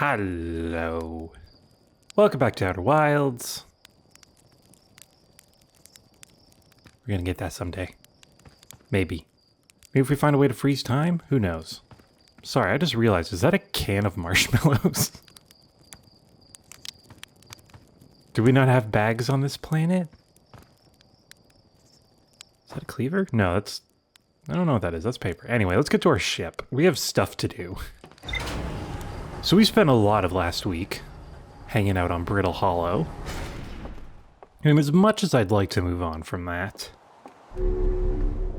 Hello. Welcome back to Outer Wilds. We're gonna get that someday. Maybe. Maybe if we find a way to freeze time? Who knows? Sorry, I just realized, is that a can of marshmallows? Do we not have bags on this planet? Is that a cleaver? No, that's... I don't know what that is. That's paper. Anyway, let's get to our ship. We have stuff to do. So we spent a lot of last week hanging out on Brittle Hollow. And as much as I'd like to move on from that,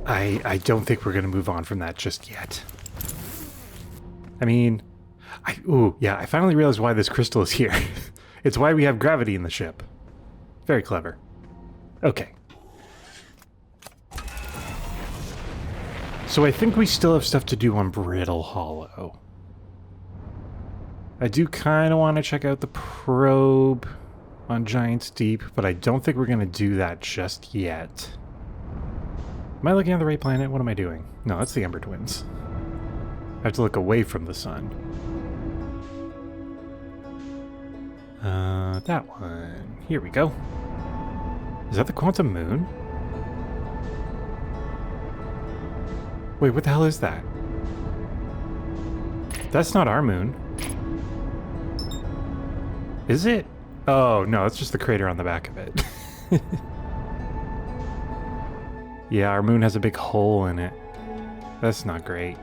I don't think we're going to move on from that just yet. I mean, I finally realized why this crystal is here. It's why we have gravity in the ship. Very clever. Okay. So I think we still have stuff to do on Brittle Hollow. I do kind of want to check out the probe on Giant's Deep, but I don't think we're going to do that just yet. Am I looking at the right planet? What am I doing? No, that's the Ember Twins. I have to look away from the sun. That one. Here we go. Is that the Quantum Moon? Wait, what the hell is that? That's not our moon. Is it? Oh, no, it's just the crater on the back of it. Yeah, our moon has a big hole in it. That's not great.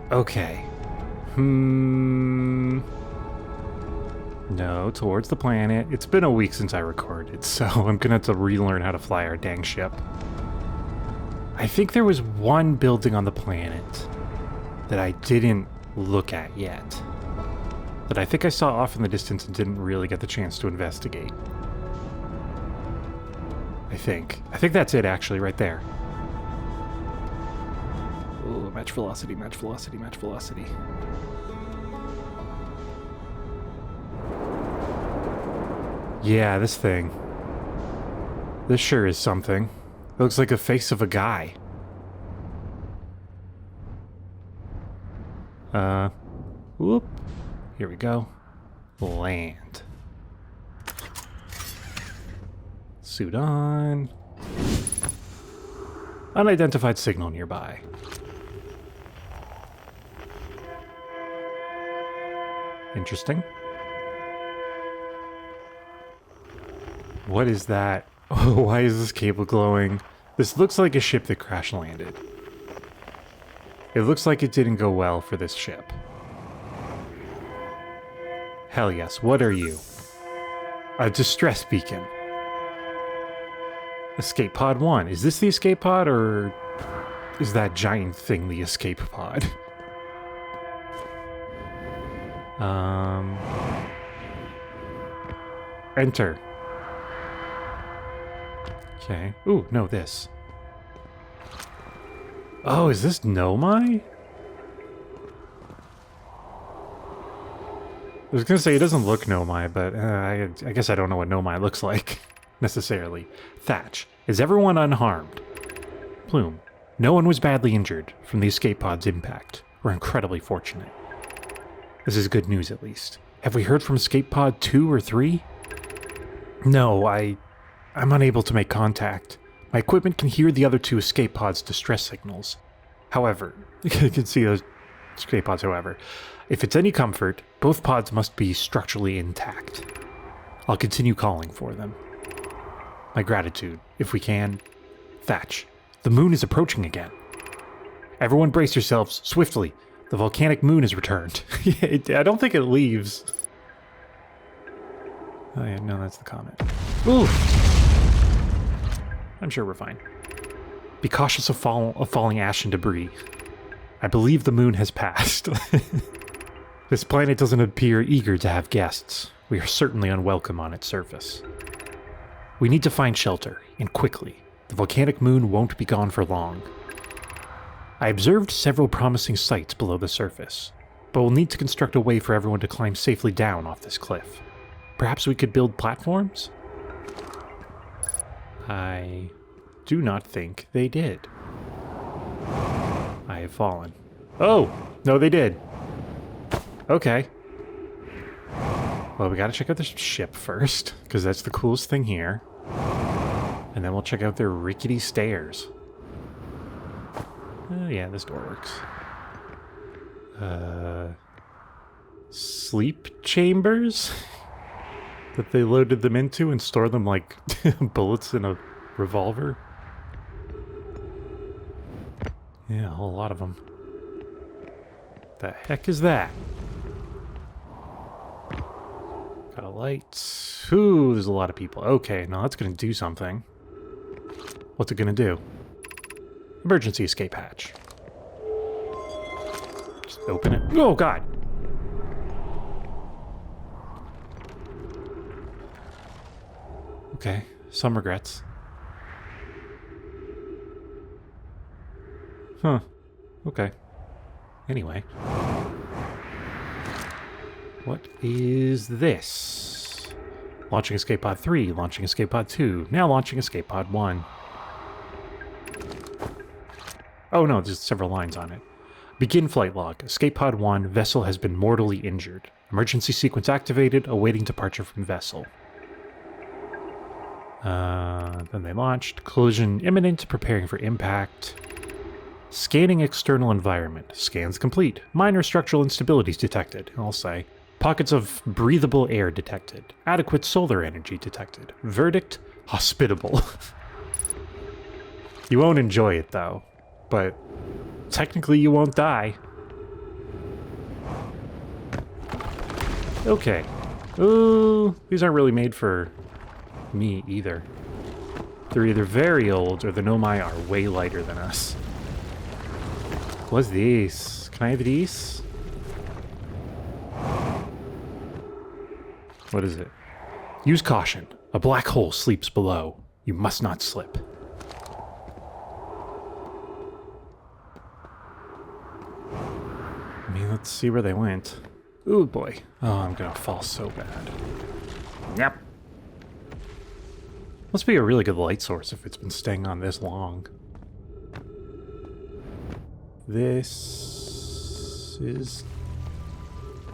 Okay. No, towards the planet. It's been a week since I recorded, so I'm gonna have to relearn how to fly our dang ship. I think there was one building on the planet that I didn't look at yet, that I think I saw off in the distance and didn't really get the chance to investigate. I think that's it, actually, right there. Oh, match velocity, match velocity, match velocity. Yeah, this thing. This sure is something. It looks like a face of a guy. Whoop. Here we go. Land. Suit on. Unidentified signal nearby. Interesting. What is that? Oh, why is this cable glowing? This looks like a ship that crash landed. It looks like it didn't go well for this ship. Hell yes, what are you? A distress beacon. Escape pod 1. Is this the escape pod, or is that giant thing the escape pod? Enter. Okay. Ooh, no, this. Oh, is this Nomai? I was gonna say it doesn't look Nomai, but I guess I don't know what Nomai looks like, necessarily. Thatch. Is everyone unharmed? Plume. No one was badly injured from the escape pod's impact. We're incredibly fortunate. This is good news, at least. Have we heard from escape pod 2 or 3? No, I'm unable to make contact. My equipment can hear the other 2 escape pods' distress signals. However, you can see those escape pods, however. If it's any comfort, both pods must be structurally intact. I'll continue calling for them. My gratitude, if we can. Thatch. The moon is approaching again. Everyone brace yourselves, swiftly. The volcanic moon has returned. I don't think it leaves. Oh yeah, no, that's the comet. Ooh! I'm sure we're fine. Be cautious of falling ash and debris. I believe the moon has passed. This planet doesn't appear eager to have guests. We are certainly unwelcome on its surface. We need to find shelter, and quickly. The volcanic moon won't be gone for long. I observed several promising sites below the surface, but we'll need to construct a way for everyone to climb safely down off this cliff. Perhaps we could build platforms? I do not think they did. I have fallen. Oh, no, they did. Okay. Well, we gotta check out this ship first, because that's the coolest thing here. And then we'll check out their rickety stairs. Oh, yeah, this door works. Sleep chambers? That they loaded them into and store them like bullets in a revolver? Yeah, a whole lot of them. The heck is that? Got a light. Ooh, there's a lot of people. Okay, now that's gonna do something. What's it gonna do? Emergency escape hatch. Just open it. Oh, God! Okay, some regrets. Huh. Okay. Anyway. What is this? Launching escape pod 3, launching escape pod 2, now launching escape pod 1. Oh no, there's several lines on it. Begin flight log. Escape pod 1, vessel has been mortally injured. Emergency sequence activated, awaiting departure from vessel. Then they launched. Collision imminent, preparing for impact. Scanning external environment. Scans complete. Minor structural instabilities detected, I'll say. Pockets of breathable air detected. Adequate solar energy detected. Verdict, hospitable. You won't enjoy it, though. But technically you won't die. Okay. Ooh, these aren't really made for me either. They're either very old or the Nomai are way lighter than us. What's this? Can I have these? What is it? Use caution. A black hole sleeps below. You must not slip. I mean, let's see where they went. Ooh, boy. Oh, I'm gonna fall so bad. Yep. Must be a really good light source if it's been staying on this long. This is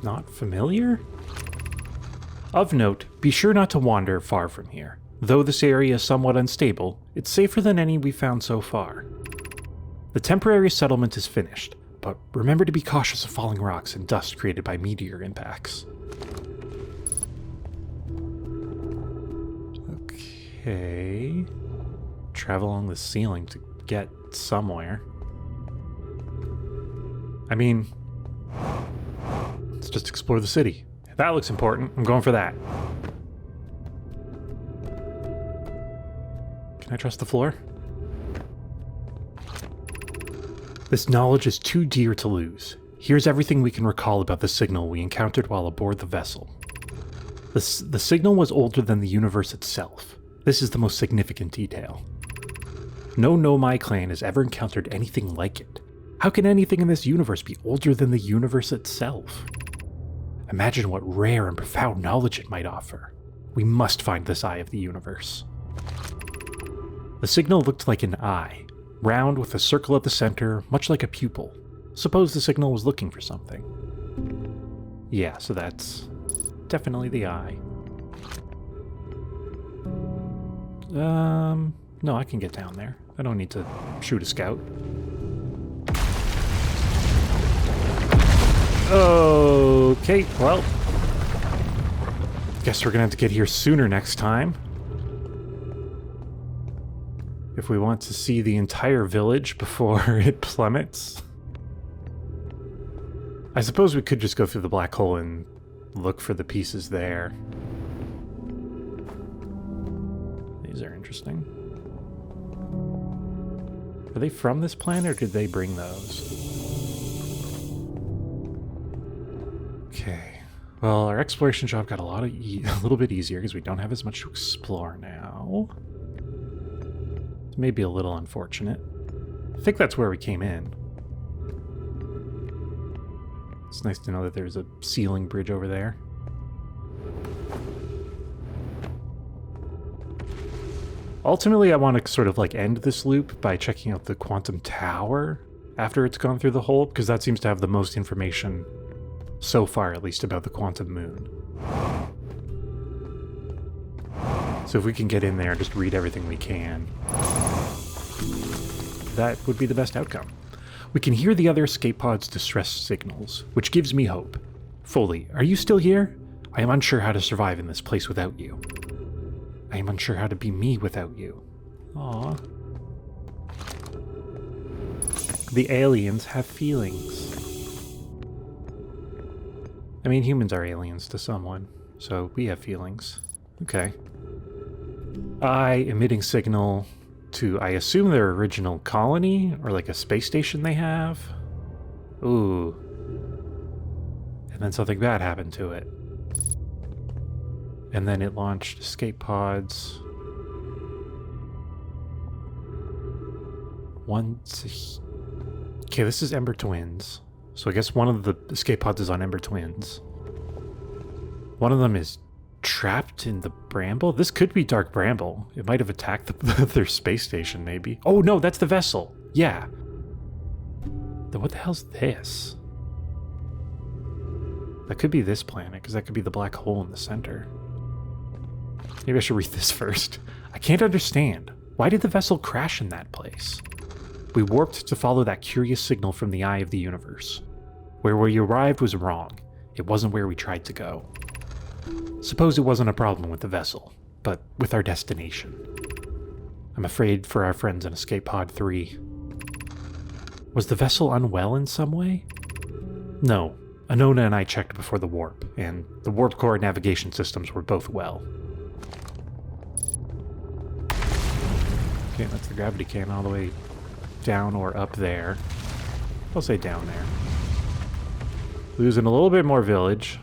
not familiar? Of note, be sure not to wander far from here. Though this area is somewhat unstable, it's safer than any we've found so far. The temporary settlement is finished, but remember to be cautious of falling rocks and dust created by meteor impacts. Okay. Travel along the ceiling to get somewhere. I mean, let's just explore the city. That looks important. I'm going for that. Can I trust the floor? This knowledge is too dear to lose. Here's everything we can recall about the signal we encountered while aboard the vessel. The signal was older than the universe itself. This is the most significant detail. No Nomai clan has ever encountered anything like it. How can anything in this universe be older than the universe itself? Imagine what rare and profound knowledge it might offer. We must find this eye of the universe. The signal looked like an eye, round with a circle at the center, much like a pupil. Suppose the signal was looking for something. Yeah, so that's definitely the eye. No, I can get down there. I don't need to shoot a scout. Okay, well, guess we're gonna have to get here sooner next time. If we want to see the entire village before it plummets. I suppose we could just go through the black hole and look for the pieces there. These are interesting. Are they from this planet, or did they bring those? Okay. Well, our exploration job got a little bit easier because we don't have as much to explore now. It may be a little unfortunate. I think that's where we came in. It's nice to know that there's a ceiling bridge over there. Ultimately, I want to sort of like end this loop by checking out the quantum tower after it's gone through the hole, because that seems to have the most information so far, at least, about the quantum moon. So if we can get in there and just read everything we can, that would be the best outcome. We can hear the other escape pod's distress signals, which gives me hope. Foley, are you still here? I am unsure how to survive in this place without you. I am unsure how to be me without you. Aww. The aliens have feelings. I mean, humans are aliens to someone, so we have feelings. Okay. Emitting signal to, I assume, their original colony, or like a space station they have. Ooh. And then something bad happened to it. And then it launched escape pods. Okay, this is Ember Twins. So I guess one of the escape pods is on Ember Twins. One of them is trapped in the bramble? This could be Dark Bramble. It might have attacked their space station, maybe. Oh no, that's the vessel. Yeah. Then what the hell's this? That could be this planet, because that could be the black hole in the center. Maybe I should read this first. I can't understand. Why did the vessel crash in that place? We warped to follow that curious signal from the eye of the universe. Where we arrived was wrong. It wasn't where we tried to go. Suppose it wasn't a problem with the vessel, but with our destination. I'm afraid for our friends in Escape Pod 3. Was the vessel unwell in some way? No. Anona and I checked before the warp, and the warp core navigation systems were both well. Okay, that's the gravity can all the way down or up there. I'll say down there. Losing a little bit more village.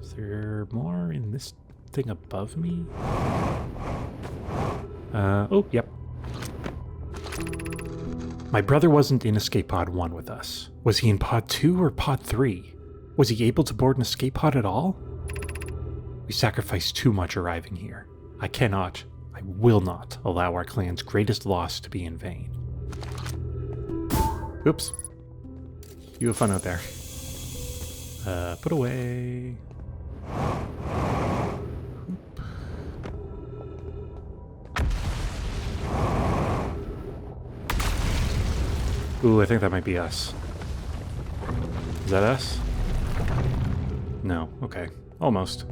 Is there more in this thing above me? Oh, yep. My brother wasn't in Escape Pod 1 with us. Was he in Pod 2 or Pod 3? Was he able to board an escape pod at all? We sacrificed too much arriving here. I will not allow our clan's greatest loss to be in vain. Oops. You have fun out there. Put away. Ooh, I think that might be us. Is that us? No. Okay. Almost.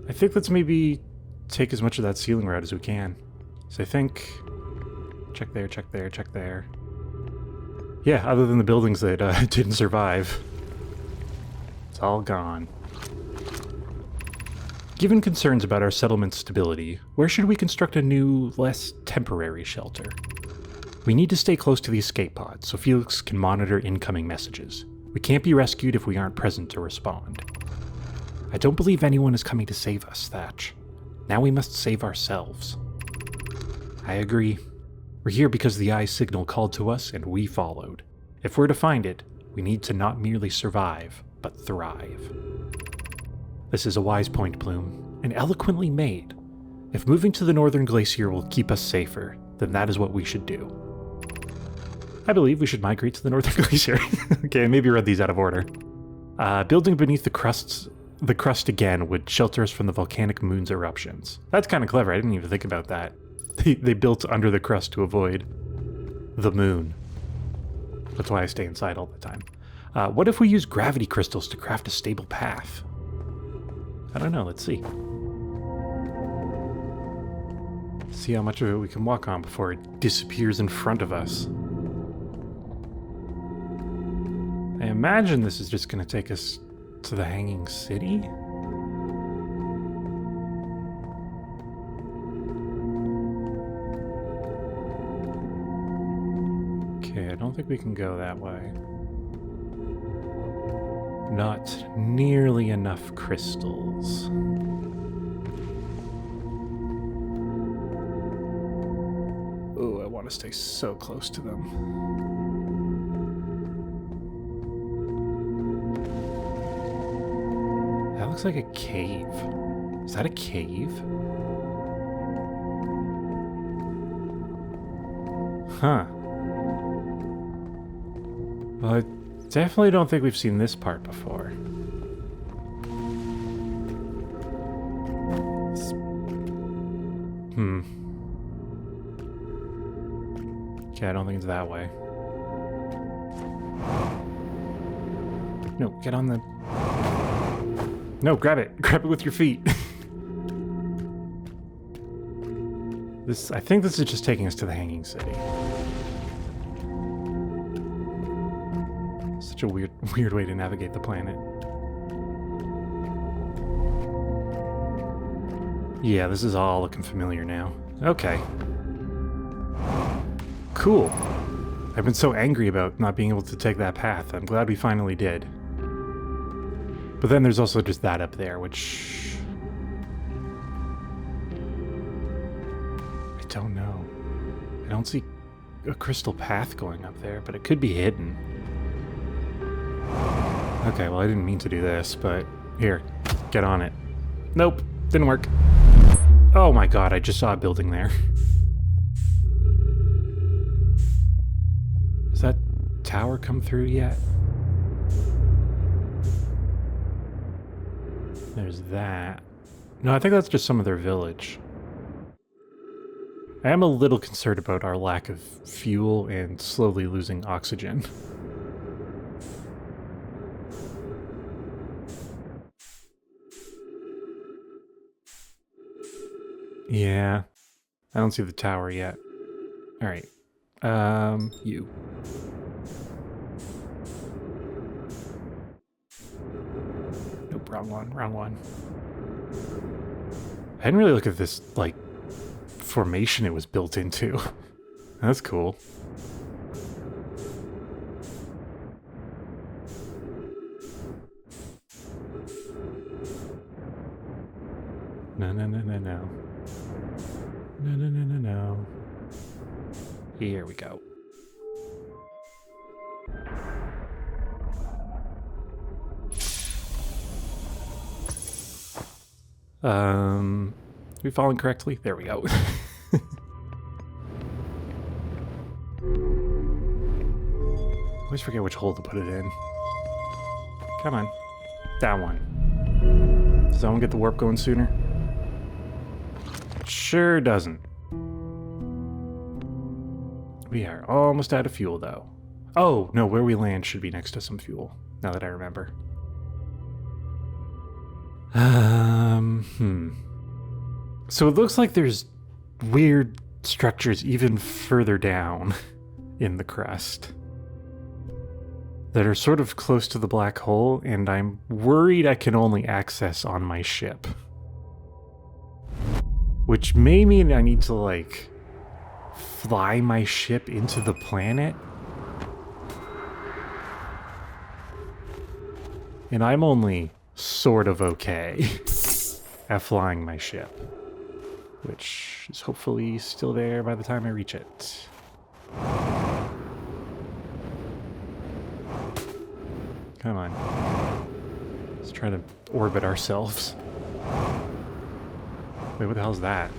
I think let's maybe take as much of that ceiling route as we can. So I think... Check there, check there, check there. Yeah, other than the buildings that didn't survive. It's all gone. Given concerns about our settlement's stability, where should we construct a new, less temporary shelter? We need to stay close to the escape pod so Felix can monitor incoming messages. We can't be rescued if we aren't present to respond. I don't believe anyone is coming to save us, Thatch. Now we must save ourselves. I agree. We're here because the Eye's signal called to us and we followed. If we're to find it, we need to not merely survive, but thrive. This is a wise point, Bloom, and eloquently made. If moving to the northern glacier will keep us safer, then that is what we should do. I believe we should migrate to the northern glacier. Okay, maybe read these out of order. Building beneath the crust again would shelter us from the volcanic moon's eruptions. That's kind of clever. I didn't even think about that. They built under the crust to avoid the moon. That's why I stay inside all the time. What if we use gravity crystals to craft a stable path? I don't know. Let's see. See how much of it we can walk on before it disappears in front of us. I imagine this is just going to take us to the Hanging City? Okay, I don't think we can go that way. Not nearly enough crystals. Oh, I want to stay so close to them. looks like a cave. Is that a cave? Huh. Well, I definitely don't think we've seen this part before. Okay, I don't think it's that way. No, get on the... No, grab it. Grab it with your feet. I think this is just taking us to the Hanging City. Such a weird way to navigate the planet. Yeah, this is all looking familiar now. Okay. Cool. I've been so angry about not being able to take that path. I'm glad we finally did. But then there's also just that up there, which... I don't know. I don't see a crystal path going up there, but it could be hidden. Okay, well I didn't mean to do this, but here, get on it. Nope, didn't work. Oh my god, I just saw a building there. Has that tower come through yet? There's that. No, I think that's just some of their village. I am a little concerned about our lack of fuel and slowly losing oxygen. Yeah. I don't see the tower yet. Alright. You. Nope, wrong one. I didn't really look at this, like, formation it was built into. That's cool. No. No. Here we go. We falling correctly? There we go. Always forget which hole to put it in. Come on. That one. Does that one get the warp going sooner? Sure doesn't. We are almost out of fuel, though. Oh, no, where we land should be next to some fuel, now that I remember. So it looks like there's weird structures even further down in the crust that are sort of close to the black hole, and I'm worried I can only access on my ship. Which may mean I need to, like, fly my ship into the planet. And I'm only sort of okay at flying my ship, which is hopefully still there by the time I reach it. Come on. Let's try to orbit ourselves. Wait, what the hell is that?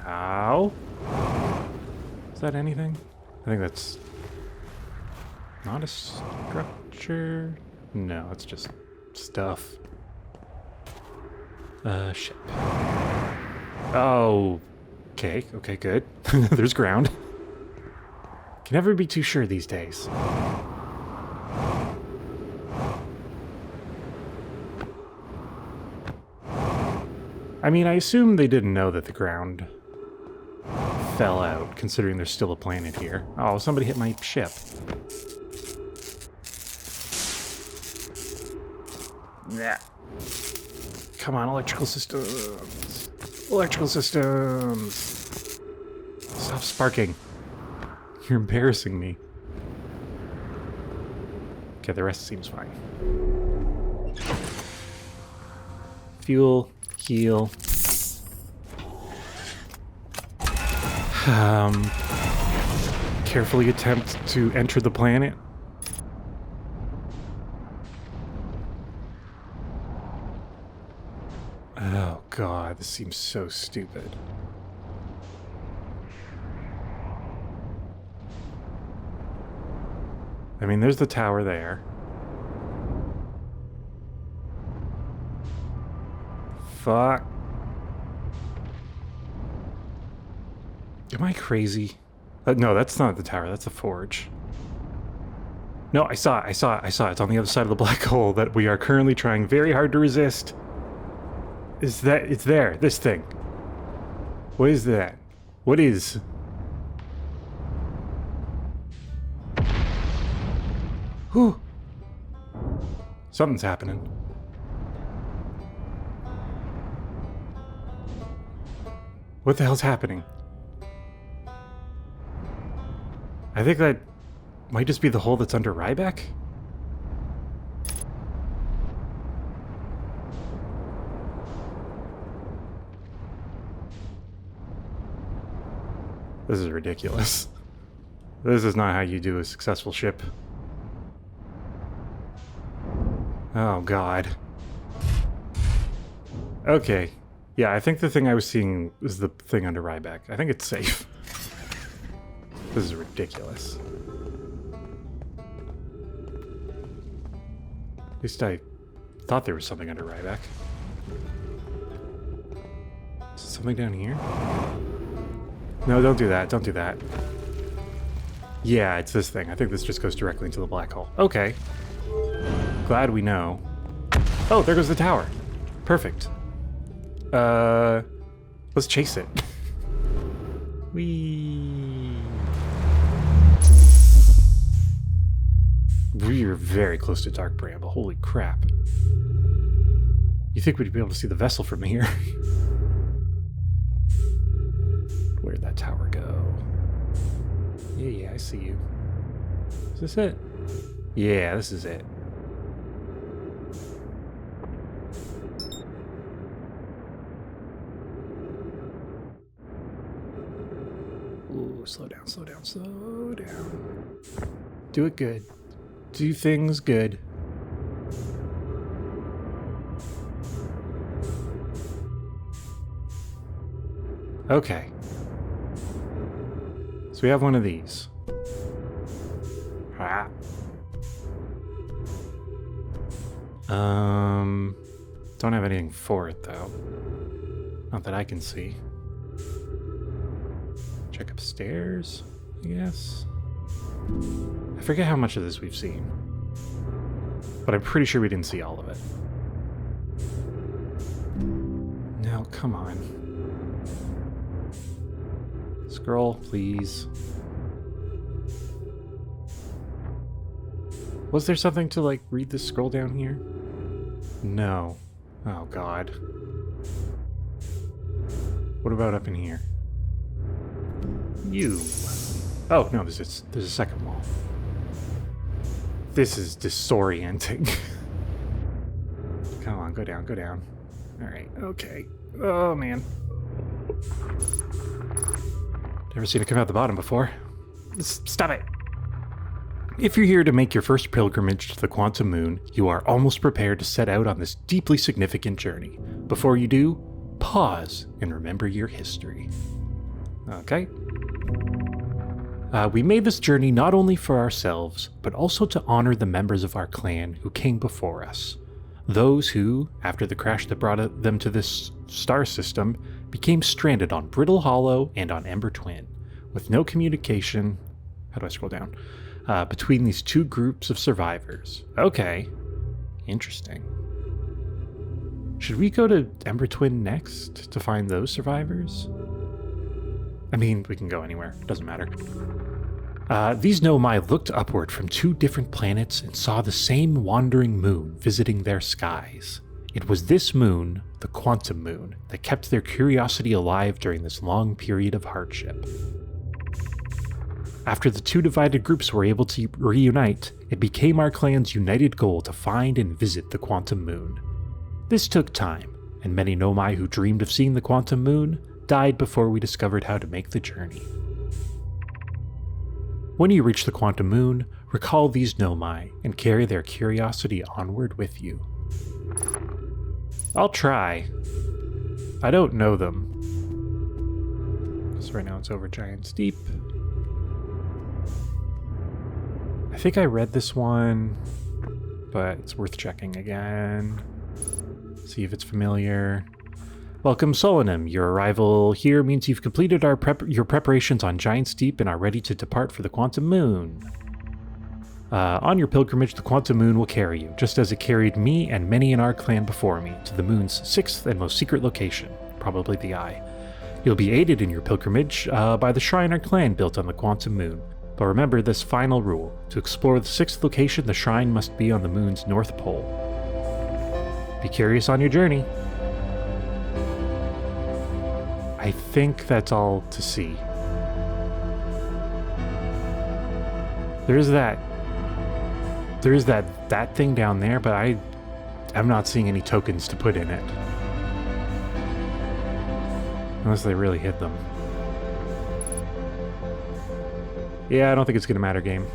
Ow! Is that anything? I think that's not a structure. No, it's just stuff. Ship. Oh, okay, good. There's ground. Can never be too sure these days. I mean, I assume they didn't know that the ground fell out, considering there's still a planet here. Oh, somebody hit my ship. Yeah. Come on, electrical systems. Electrical systems. Stop sparking. You're embarrassing me. Okay, the rest seems fine. Fuel. Heal. Carefully attempt to enter the planet. Oh god, this seems so stupid. I mean, there's the tower there. Fuck. Am I crazy? No, that's not the tower, that's the forge. No, I saw it. It's on the other side of the black hole that we are currently trying very hard to resist. Is that... It's there, this thing. What is that? What is... Whew. Something's happening. What the hell's happening? I think that might just be the hole that's under Ryback? This is ridiculous. This is not how you do a successful ship. Oh god. Okay. Yeah, I think the thing I was seeing is the thing under Ryback. I think it's safe. This is ridiculous. At least I thought there was something under Ryback. Is there something down here? No, don't do that. Don't do that. Yeah, it's this thing. I think this just goes directly into the black hole. Okay. Glad we know. Oh, there goes the tower. Perfect. Let's chase it. We're very close to Dark Bramble. Holy crap. You think we'd be able to see the vessel from here? Where'd that tower go? Yeah, I see you. Is this it? Yeah, this is it. Ooh, slow down, slow down, slow down. Do it good. Do things good. Okay. So we have one of these. Ah. Don't have anything for it though. Not that I can see. Check upstairs, I guess. I forget how much of this we've seen, but I'm pretty sure we didn't see all of it. Now, come on. Scroll, please. Was there something to, like, read this scroll down here? No. Oh, God. What about up in here? You. Oh, no, there's a second wall. This is disorienting. Come on, go down, go down. Alright, okay. Oh, man. Never seen it come out the bottom before. Stop it! If you're here to make your first pilgrimage to the Quantum Moon, you are almost prepared to set out on this deeply significant journey. Before you do, pause and remember your history. Okay? We made this journey not only for ourselves, but also to honor the members of our clan who came before us. Those who, after the crash that brought them to this star system, became stranded on Brittle Hollow and on Ember Twin, with no communication... How do I scroll down? Between these two groups of survivors. Okay. Interesting. Should we go to Ember Twin next to find those survivors? I mean, we can go anywhere. It doesn't matter. These Nomai looked upward from two different planets and saw the same wandering moon visiting their skies. It was this moon, the Quantum Moon, that kept their curiosity alive during this long period of hardship. After the two divided groups were able to reunite, it became our clan's united goal to find and visit the Quantum Moon. This took time, and many Nomai who dreamed of seeing the Quantum Moon died before we discovered how to make the journey. When you reach the Quantum Moon, recall these Nomai and carry their curiosity onward with you. I'll try. I don't know them. So right now it's over Giant's Deep. I think I read this one, but it's worth checking again. See if it's familiar. Welcome, Solanum. Your arrival here means you've completed your preparations on Giant's Deep and are ready to depart for the Quantum Moon. On your pilgrimage, the Quantum Moon will carry you, just as it carried me and many in our clan before me, to the moon's 6th and most secret location, probably the Eye. You'll be aided in your pilgrimage by the shrine our clan built on the Quantum Moon. But remember this final rule. To explore the 6th location, the shrine must be on the moon's north pole. Be curious on your journey. I think that's all to see. There's that thing down there, but I'm not seeing any tokens to put in it. Unless they really hit them. Yeah, I don't think it's gonna matter, game.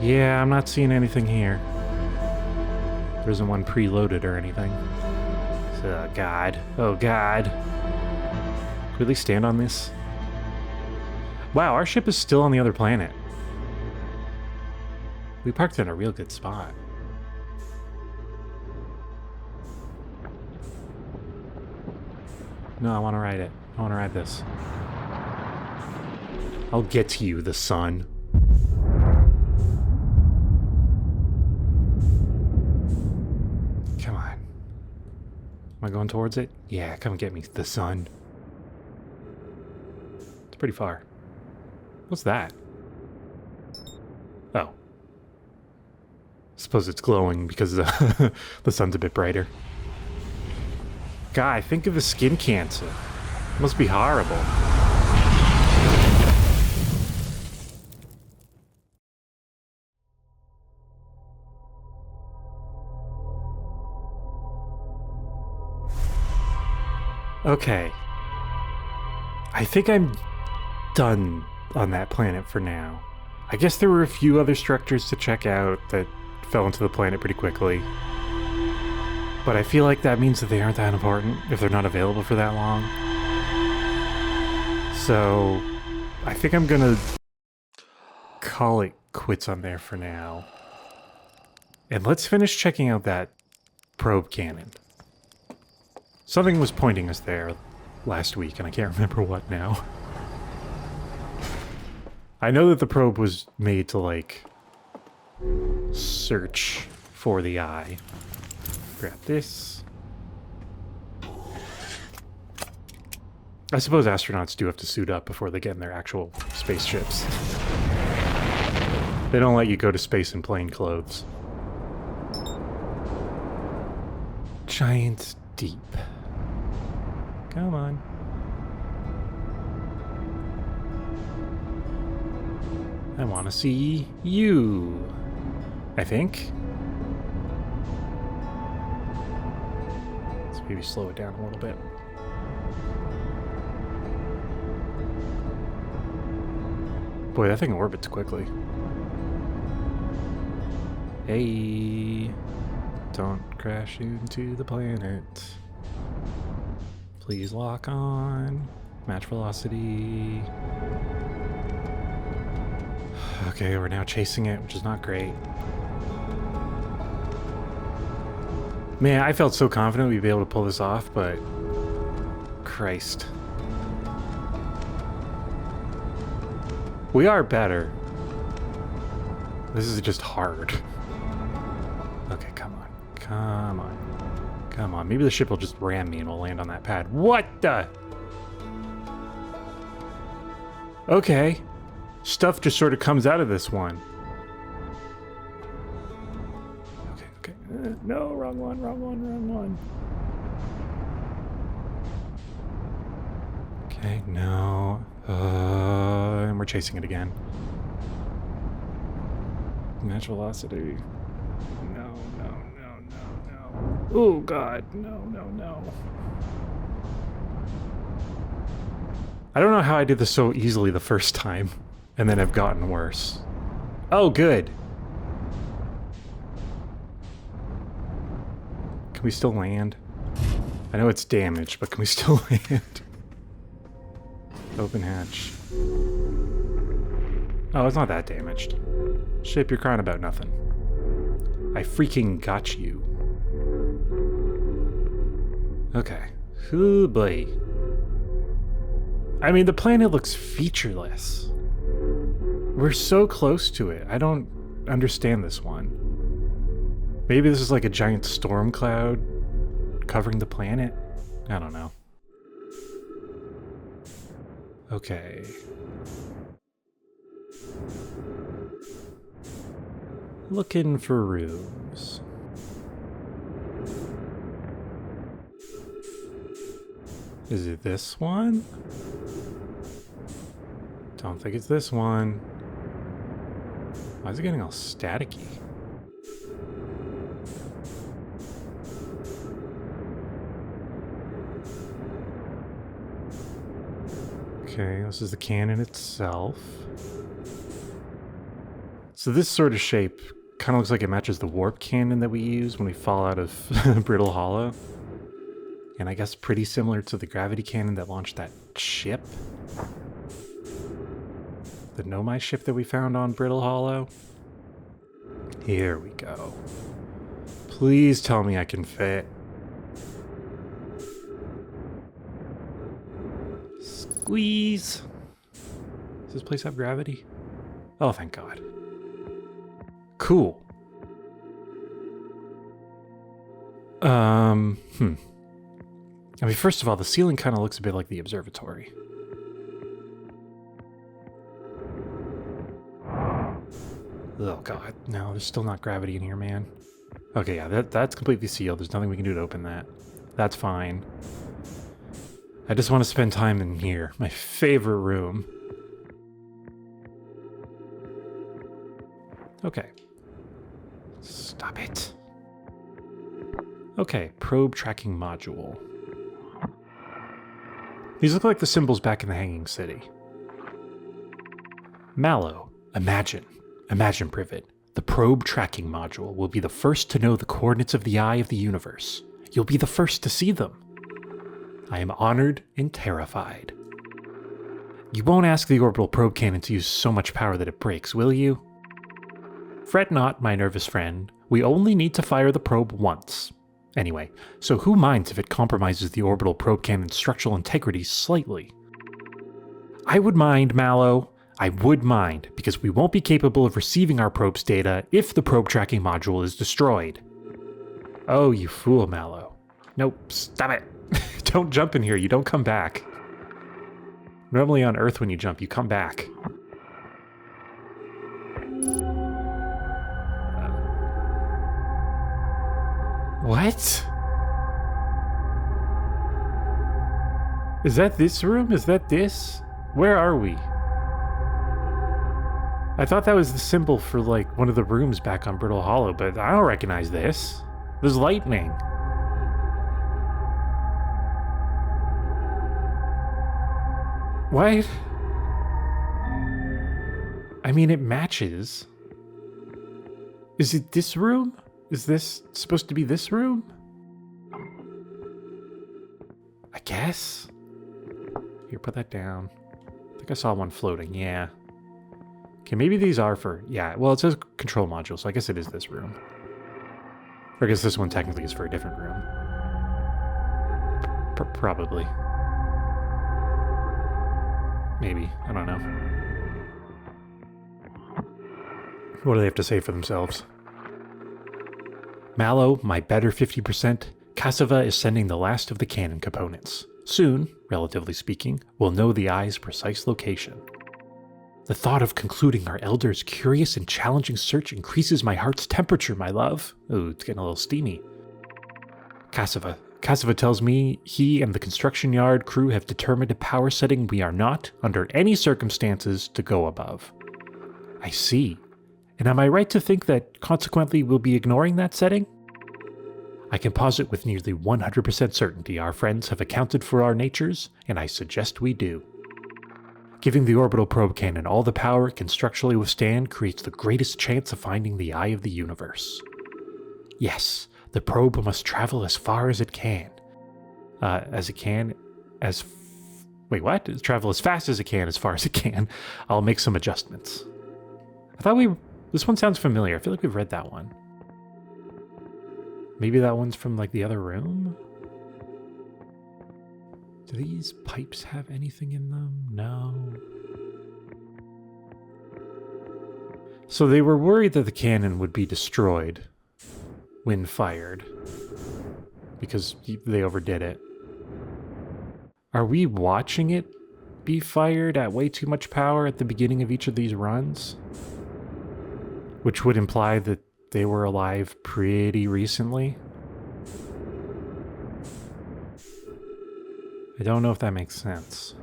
Yeah, I'm not seeing anything here. There isn't one preloaded or anything. Oh, God. Oh, God. Really stand on this? Wow, our ship is still on the other planet. We parked in a real good spot. No, I want to ride it. I want to ride this. I'll get to you, the sun. Come on. Am I going towards it? Yeah, come get me, the sun. It's pretty far. What's that? Oh. Suppose it's glowing because the sun's a bit brighter. God, think of the skin cancer. It must be horrible. Okay. I think I'm done on that planet for now. I guess there were a few other structures to check out that fell into the planet pretty quickly. But I feel like that means that they aren't that important if they're not available for that long. So I think I'm gonna call it quits on there for now. And let's finish checking out that probe cannon. Something was pointing us there last week, and I can't remember what now. I know that the probe was made to, like, search for the eye. Grab this. I suppose astronauts do have to suit up before they get in their actual spaceships. They don't let you go to space in plain clothes. Giant Deep. Come on. I want to see you, I think. Let's maybe slow it down a little bit. Boy, that thing orbits quickly. Hey, don't crash into the planet. Please lock on. Match velocity. Okay, we're now chasing it, which is not great. Man, I felt so confident we'd be able to pull this off, but... Christ. We are better. This is just hard. Okay, come on. Come on. Come on. Maybe the ship will just ram me and we'll land on that pad. What the? Okay. Stuff just sort of comes out of this one. Okay, okay. No, wrong one, wrong one, wrong one. Okay, no. And we're chasing it again. Match velocity. No, no, no, no, no. Oh, God. No, no, no. I don't know how I did this so easily the first time, and then have gotten worse. Oh, good. Can we still land? I know it's damaged, but can we still land? Open hatch. Oh, it's not that damaged. Ship, you're crying about nothing. I freaking got you. Okay. Oh boy. I mean, the planet looks featureless. We're so close to it. I don't understand this one. Maybe this is like a giant storm cloud covering the planet? I don't know. Okay. Looking for rooms. Is it this one? Don't think it's this one. Why is it getting all staticky? Okay, this is the cannon itself. So this sort of shape kind of looks like it matches the warp cannon that we use when we fall out of Brittle Hollow. And I guess pretty similar to the gravity cannon that launched that ship. The Nomai ship that we found on Brittle Hollow. Here we go. Please tell me I can fit. Squeeze. Does this place have gravity? Oh, thank God. Cool. I mean, first of all, the ceiling kind of looks a bit like the observatory. Oh God, no, there's still not gravity in here, man. Okay, yeah, that's completely sealed. There's nothing we can do to open that. That's fine. I just want to spend time in here, my favorite room. Okay. Stop it. Okay, probe tracking module. These look like the symbols back in the Hanging City. Mallow, imagine Privet. The probe tracking module will be the first to know the coordinates of the eye of the universe. You'll be the first to see them. I am honored and terrified. You won't ask the orbital probe cannon to use so much power that it breaks, will you? Fret not, my nervous friend. We only need to fire the probe once. Anyway, so who minds if it compromises the orbital probe cannon's structural integrity slightly? I would mind, Mallow. I would mind, because we won't be capable of receiving our probe's data if the probe tracking module is destroyed. Oh, you fool, Mallow. Nope, stop it. Don't jump in here, you don't come back. Normally on Earth when you jump, you come back. What? Is that this room? Is that this? Where are we? I thought that was the symbol for, like, one of the rooms back on Brittle Hollow, but I don't recognize this. There's lightning. What? I mean, it matches. Is it this room? Is this supposed to be this room? I guess. Here, put that down. I think I saw one floating, yeah. Okay, maybe these are for... Yeah, well, it says control module, so I guess it is this room. Or I guess this one technically is for a different room. Probably. Maybe. I don't know. What do they have to say for themselves? Mallow, my better 50%, Cassava is sending the last of the cannon components. Soon, relatively speaking, we'll know the eye's precise location. The thought of concluding our elder's curious and challenging search increases my heart's temperature, my love. Ooh, it's getting a little steamy. Cassava tells me he and the construction yard crew have determined a power setting we are not, under any circumstances, to go above. I see. And am I right to think that, consequently, we'll be ignoring that setting? I can posit with nearly 100% certainty our friends have accounted for our natures, and I suggest we do. Giving the orbital probe cannon all the power it can structurally withstand creates the greatest chance of finding the eye of the universe. Yes, the probe must travel as far as it can. Wait, what? Travel as fast as it can, as far as it can. I'll make some adjustments. This one sounds familiar. I feel like we've read that one. Maybe that one's from, like, the other room? Do these pipes have anything in them? No. So they were worried that the cannon would be destroyed when fired, because they overdid it. Are we watching it be fired at way too much power at the beginning of each of these runs? Which would imply that they were alive pretty recently? I don't know if that makes sense.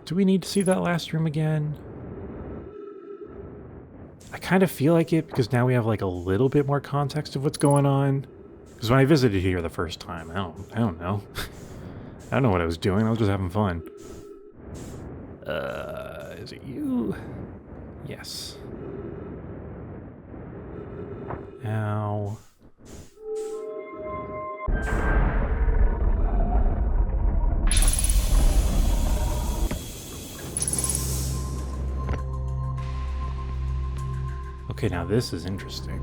Do we need to see that last room again? I kind of feel like it, because now we have like a little bit more context of what's going on. Because when I visited here the first time, I don't know. I don't know what I was doing. I was just having fun. Is it you? Yes. Ow. Okay, now this is interesting.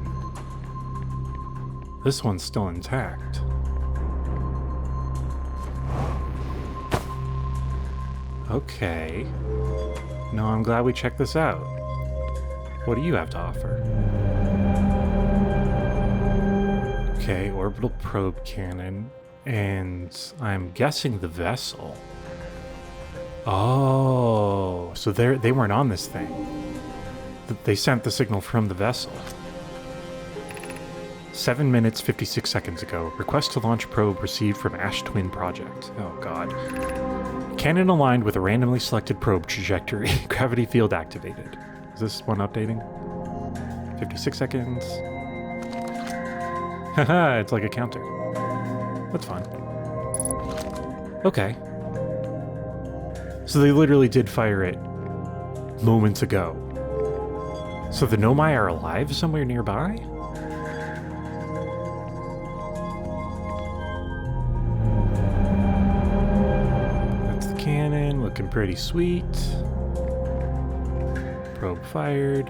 This one's still intact. Okay. No, I'm glad we checked this out. What do you have to offer? Okay, orbital probe cannon, and I'm guessing the vessel. Oh, so they weren't on this thing. They sent the signal from the vessel. 7 minutes, 56 seconds ago. Request to launch probe received from Ash Twin Project. Oh god. Cannon aligned with a randomly selected probe trajectory. Gravity field activated. Is this one updating? 56 seconds. Haha, it's like a counter. That's fine. Okay. So they literally did fire it moments ago. So the Nomai are alive somewhere nearby? That's the cannon, looking pretty sweet. Probe fired.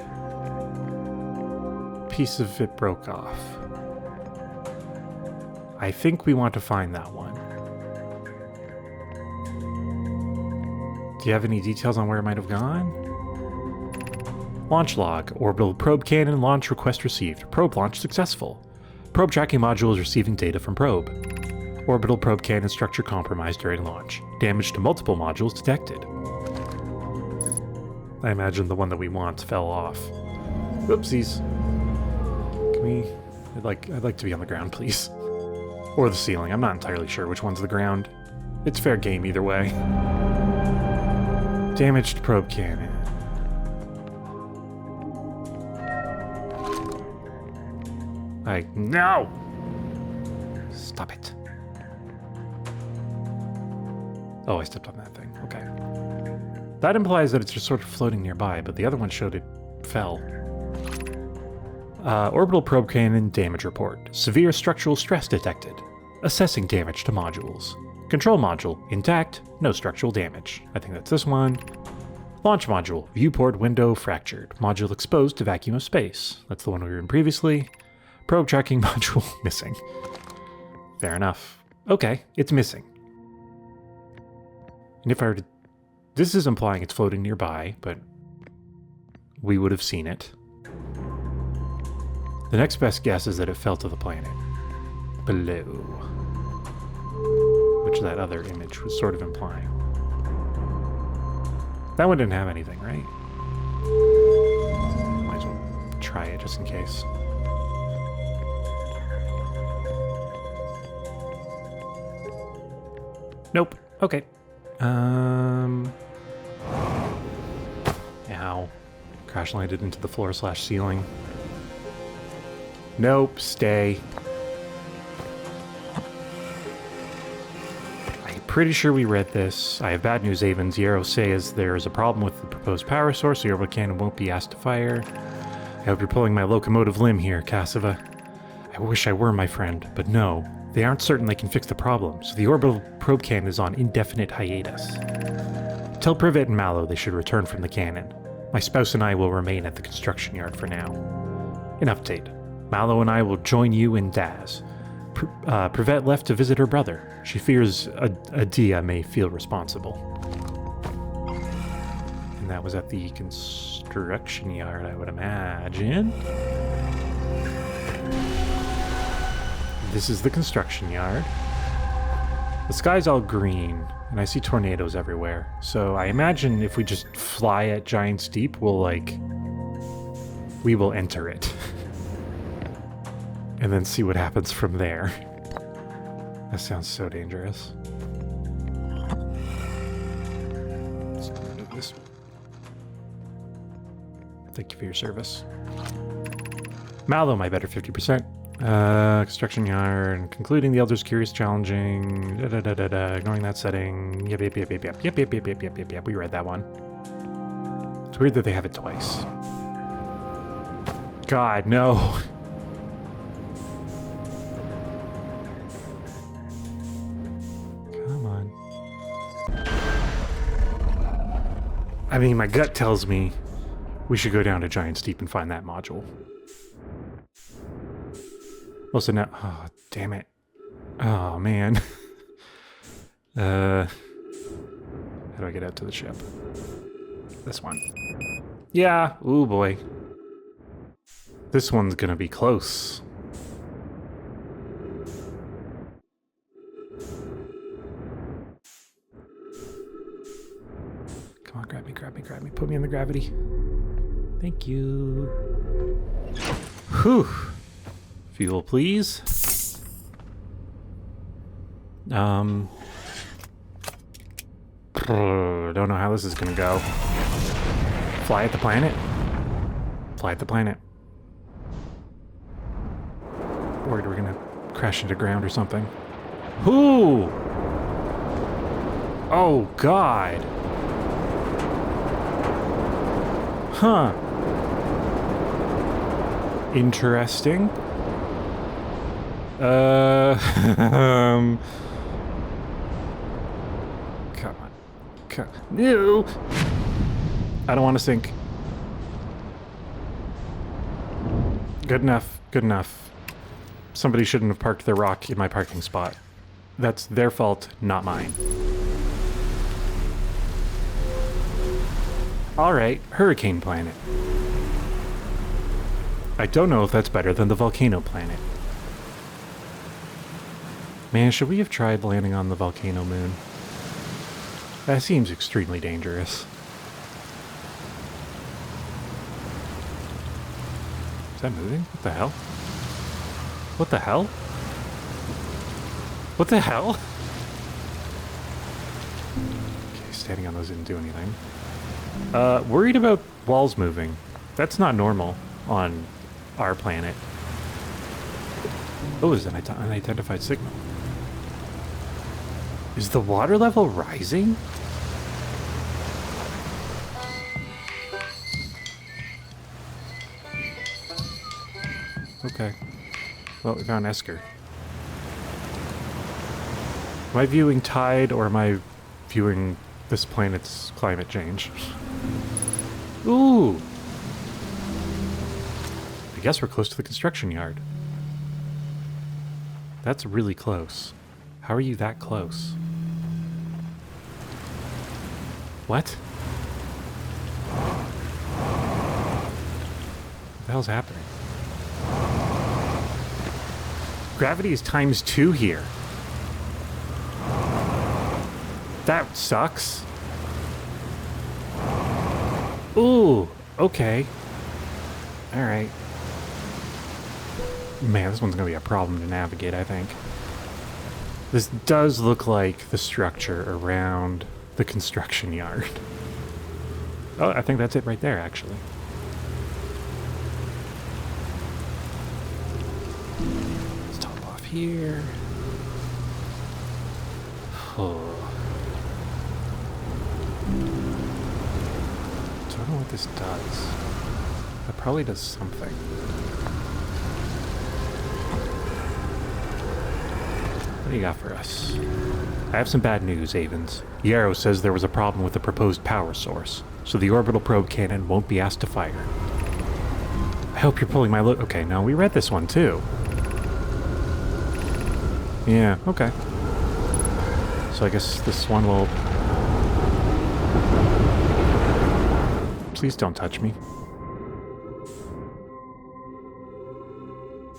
Piece of it broke off. I think we want to find that one. Do you have any details on where it might have gone? Launch log. Orbital probe cannon launch request received. Probe launch successful. Probe tracking module is receiving data from probe. Orbital probe cannon structure compromised during launch. Damage to multiple modules detected. I imagine the one that we want fell off. Whoopsies. Can we... I'd like to be on the ground, please. Or the ceiling. I'm not entirely sure which one's the ground. It's fair game either way. Damaged probe cannon. No! Stop it. Oh, I stepped on that thing. Okay. That implies that it's just sort of floating nearby, but the other one showed it fell. Orbital probe cannon damage report. Severe structural stress detected. Assessing damage to modules. Control module intact, no structural damage. I think that's this one. Launch module, viewport window fractured. Module exposed to vacuum of space. That's the one we were in previously. Probe tracking module missing. Fair enough. Okay, it's missing. And if I were to... This is implying it's floating nearby, but we would have seen it. The next best guess is that it fell to the planet. Below. Which that other image was sort of implying. That one didn't have anything, right? Might as well try it just in case. Nope. Okay. Ow. Crash landed into the floor/ceiling. Nope. Stay. I pretty sure we read this. I have bad news, Avon. Zero says there is a problem with the proposed power source. The orbital cannon won't be asked to fire. I hope you're pulling my locomotive limb here, Cassava. I wish I were, my friend, but no. They aren't certain they can fix the problem, so the orbital probe cannon is on indefinite hiatus. Tell Privet and Mallow they should return from the cannon. My spouse and I will remain at the construction yard for now. An update. Mallow and I will join you in Daz. Privet left to visit her brother. She fears Adia may feel responsible. And that was at the construction yard, I would imagine. This is the construction yard. The sky's all green, and I see tornadoes everywhere. So I imagine if we just fly at Giant Steep, we will enter it. And then see what happens from there. That sounds so dangerous. Thank you for your service. Mallow, my better 50%. Construction yard. Concluding the Elder's Curious challenging. Ignoring that setting. Yep. We read that one. It's weird that they have it twice. God, no. Come on. I mean, my gut tells me we should go down to Giant Steep and find that module. Also now, oh, damn it. Oh, man. How do I get out to the ship? This one. Yeah, ooh boy. This one's gonna be close. Come on, grab me, put me in the gravity. Thank you. Whew. Fuel, please. Don't know how this is gonna go. Fly at the planet? Fly at the planet. Worried we're gonna crash into ground or something. Ooh! Oh, God. Huh. Interesting. Come on. No! I don't want to sink. Good enough. Good enough. Somebody shouldn't have parked their rock in my parking spot. That's their fault, not mine. Alright, Hurricane Planet. I don't know if that's better than the Volcano Planet. Man, should we have tried landing on the Volcano Moon? That seems extremely dangerous. Is that moving? What the hell? What the hell? What the hell? Okay, standing on those didn't do anything. Worried about walls moving. That's not normal on our planet. Oh, is an unidentified signal. Is the water level rising? Okay. Well, we found Esker. Am I viewing tide or am I viewing this planet's climate change? Ooh! I guess we're close to the construction yard. That's really close. How are you that close? What? What the hell's happening? Gravity is ×2 here. That sucks. Ooh, okay. Alright. Man, this one's gonna be a problem to navigate, I think. This does look like the structure around the construction yard. Oh, I think that's it right there, actually. Let's top off here. Oh. know what this does. That probably does something. What do you got for us? I have some bad news, Avens. Yarrow says there was a problem with the proposed power source, so the orbital probe cannon won't be asked to fire. I hope you're pulling my okay, no, we read this one too. Yeah, okay. So I guess this one will... Please don't touch me.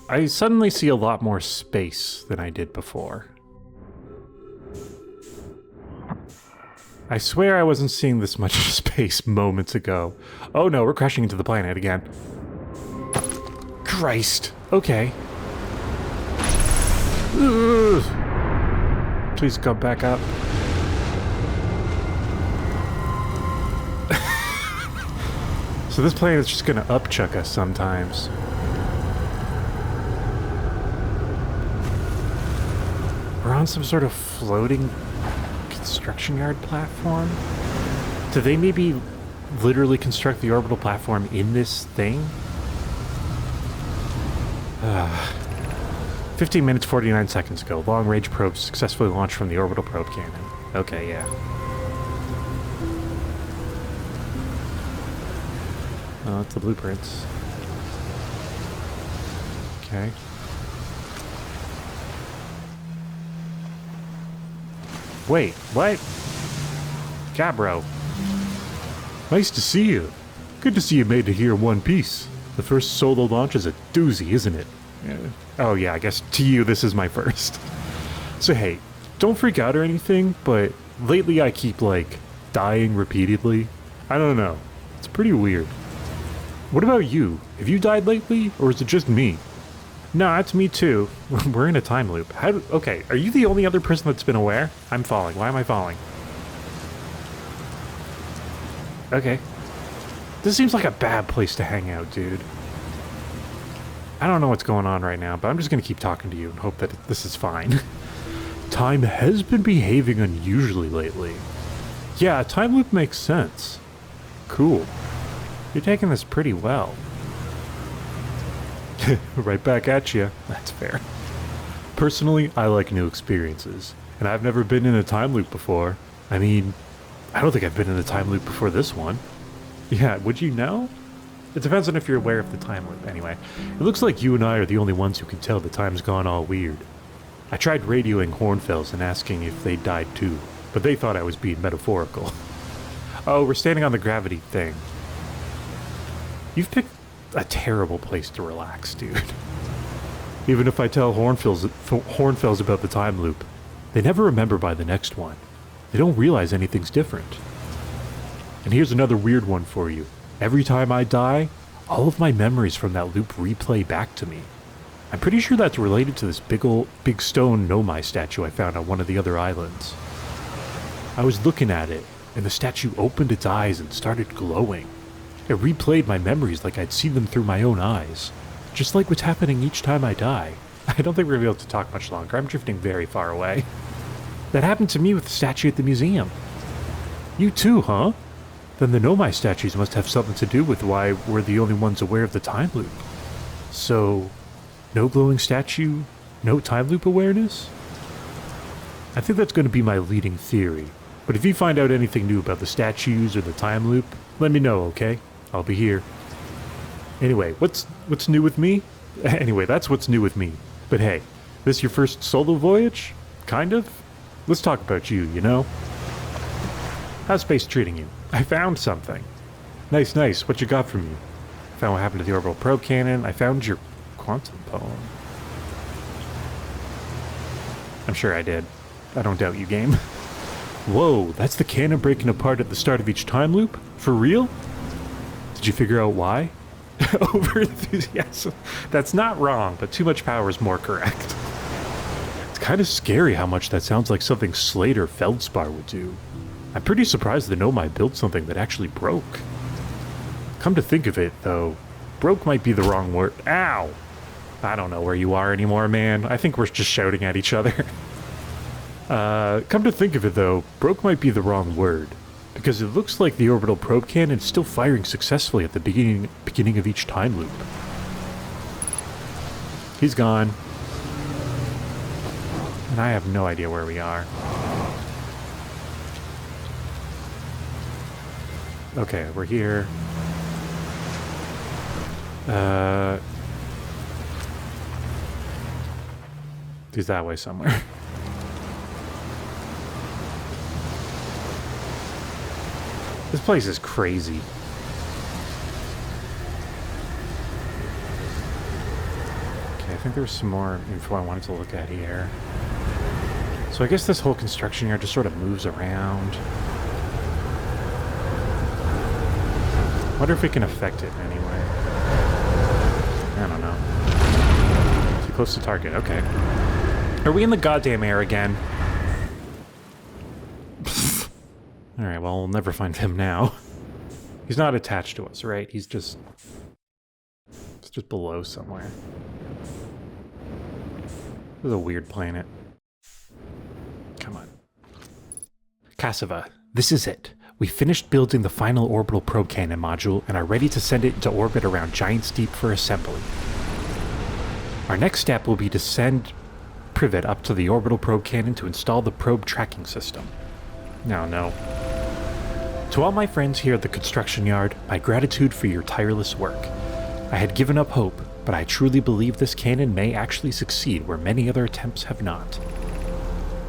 I suddenly see a lot more space than I did before. I swear I wasn't seeing this much space moments ago. Oh no, we're crashing into the planet again. Christ. Okay. Ugh. Please come back up. So this planet's just gonna upchuck us sometimes. We're on some sort of floating construction yard platform? Do they maybe literally construct the orbital platform in this thing? 15 minutes, 49 seconds ago. Long-range probes successfully launched from the orbital probe cannon. Okay, yeah. Oh, it's the blueprints. Okay. Wait, what? Cabro. Nice to see you. Good to see you made it here in one piece. The first solo launch is a doozy, isn't it? Oh yeah, I guess to you this is my first. So hey, don't freak out or anything, but lately I keep, like, dying repeatedly. I don't know. It's pretty weird. What about you? Have you died lately, or is it just me? No, it's me too. We're in a time loop. Okay, are you the only other person that's been aware? I'm falling. Why am I falling? Okay. This seems like a bad place to hang out, dude. I don't know what's going on right now, but I'm just gonna keep talking to you and hope that this is fine. Time has been behaving unusually lately. Yeah, time loop makes sense. Cool. You're taking this pretty well. Right back at you. That's fair. Personally, I like new experiences, and I've never been in a time loop before. I mean, I don't think I've been in a time loop before this one. Yeah, would you know? It depends on if you're aware of the time loop. Anyway, it looks like you and I are the only ones who can tell the time's gone all weird. I tried radioing Hornfells and asking if they died too, but they thought I was being metaphorical. Oh, we're standing on the gravity thing. You've picked a terrible place to relax, dude. Even if I tell Hornfells about the time loop, they never remember by the next one. They don't realize anything's different. And here's another weird one for you. Every time I die, all of my memories from that loop replay back to me. I'm pretty sure that's related to this big stone Nomai statue I found on one of the other islands. I was looking at it, and the statue opened its eyes and started glowing. It replayed my memories like I'd seen them through my own eyes. Just like what's happening each time I die. I don't think we're going to be able to talk much longer. I'm drifting very far away. That happened to me with the statue at the museum. You too, huh? Then the Nomai statues must have something to do with why we're the only ones aware of the time loop. So, no glowing statue, no time loop awareness? I think that's going to be my leading theory. But if you find out anything new about the statues or the time loop, let me know, okay? I'll be here. Anyway, what's new with me? Anyway, that's what's new with me. But hey, this your first solo voyage? Kind of? Let's talk about you, you know? How's space treating you? I found something. Nice, nice. What you got for me? I found what happened to the orbital probe cannon. I found your quantum poem. I'm sure I did. I don't doubt you, game. Whoa, that's the cannon breaking apart at the start of each time loop? For real? Did you figure out why? Over-enthusiasm. That's not wrong, but too much power is more correct. It's kind of scary how much that sounds like something Slade or Feldspar would do. I'm pretty surprised the Nomai built something that actually broke. Come to think of it, though, broke might be the wrong word. Ow! I don't know where you are anymore, man. I think we're just shouting at each other. Come to think of it, though, broke might be the wrong word. Because it looks like the orbital probe cannon is still firing successfully at the beginning of each time loop. He's gone. And I have no idea where we are. Okay, we're here. He's that way somewhere. This place is crazy. Okay, I think there was some more info I wanted to look at here. So I guess this whole construction yard just sort of moves around. Wonder if we can affect it in any way. I don't know. Too close to target, okay. Are we in the goddamn air again? Alright, well, we'll never find him now. He's not attached to us, right? He's just below somewhere. This is a weird planet. Come on. Cassava, this is it. We finished building the final orbital probe cannon module and are ready to send it into orbit around Giant's Deep for assembly. Our next step will be to send Privet up to the orbital probe cannon to install the probe tracking system. No. To all my friends here at the construction yard, my gratitude for your tireless work. I had given up hope, but I truly believe this cannon may actually succeed where many other attempts have not.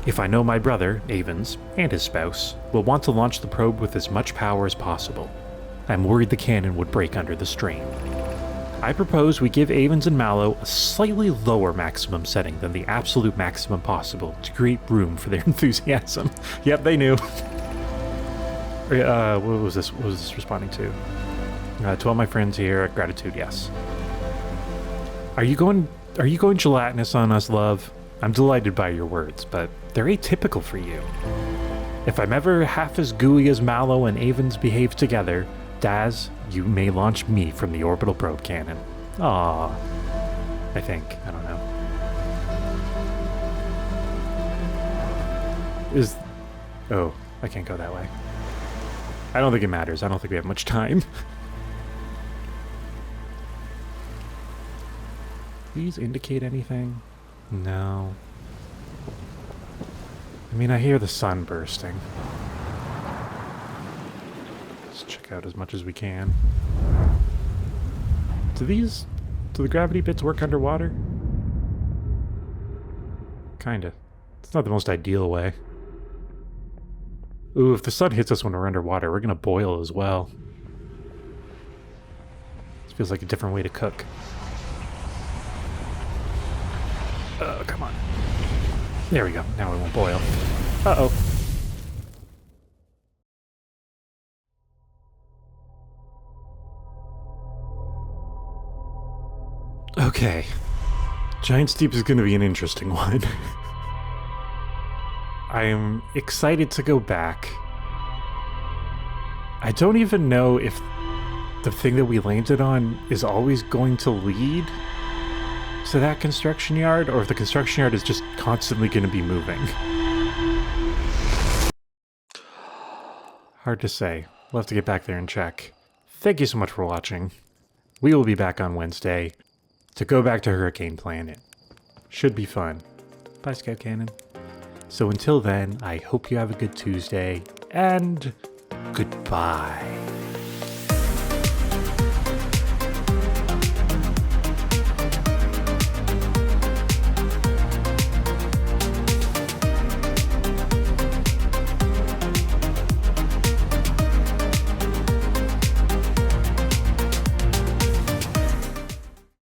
If I know my brother, Avens, and his spouse, will want to launch the probe with as much power as possible, I'm worried the cannon would break under the strain. I propose we give Avens and Mallow a slightly lower maximum setting than the absolute maximum possible to create room for their enthusiasm. Yep, they knew. What was this responding to? To all my friends here, gratitude, yes. Are you going gelatinous on us, love? I'm delighted by your words, but they're atypical for you. If I'm ever half as gooey as Mallow and Avens behave together, Daz, you may launch me from the orbital probe cannon. Aww. I think. I don't know. Oh, I can't go that way. I don't think it matters. I don't think we have much time. These indicate anything? No. I mean, I hear the sun bursting. Let's check out as much as we can. Do the gravity bits work underwater? Kinda. It's not the most ideal way. Ooh, if the sun hits us when we're underwater, we're gonna boil as well. This feels like a different way to cook. Oh, come on. There we go. Now we won't boil. Uh-oh. Okay. Giant's Deep is going to be an interesting one. I am excited to go back. I don't even know if the thing that we landed on is always going to lead to that construction yard, or if the construction yard is just constantly going to be moving. Hard to say. We'll have to get back there and check. Thank you so much for watching. We will be back on Wednesday to go back to Hurricane Planet. Should be fun. Bye, Scout Cannon. So until then, I hope you have a good Tuesday, and goodbye.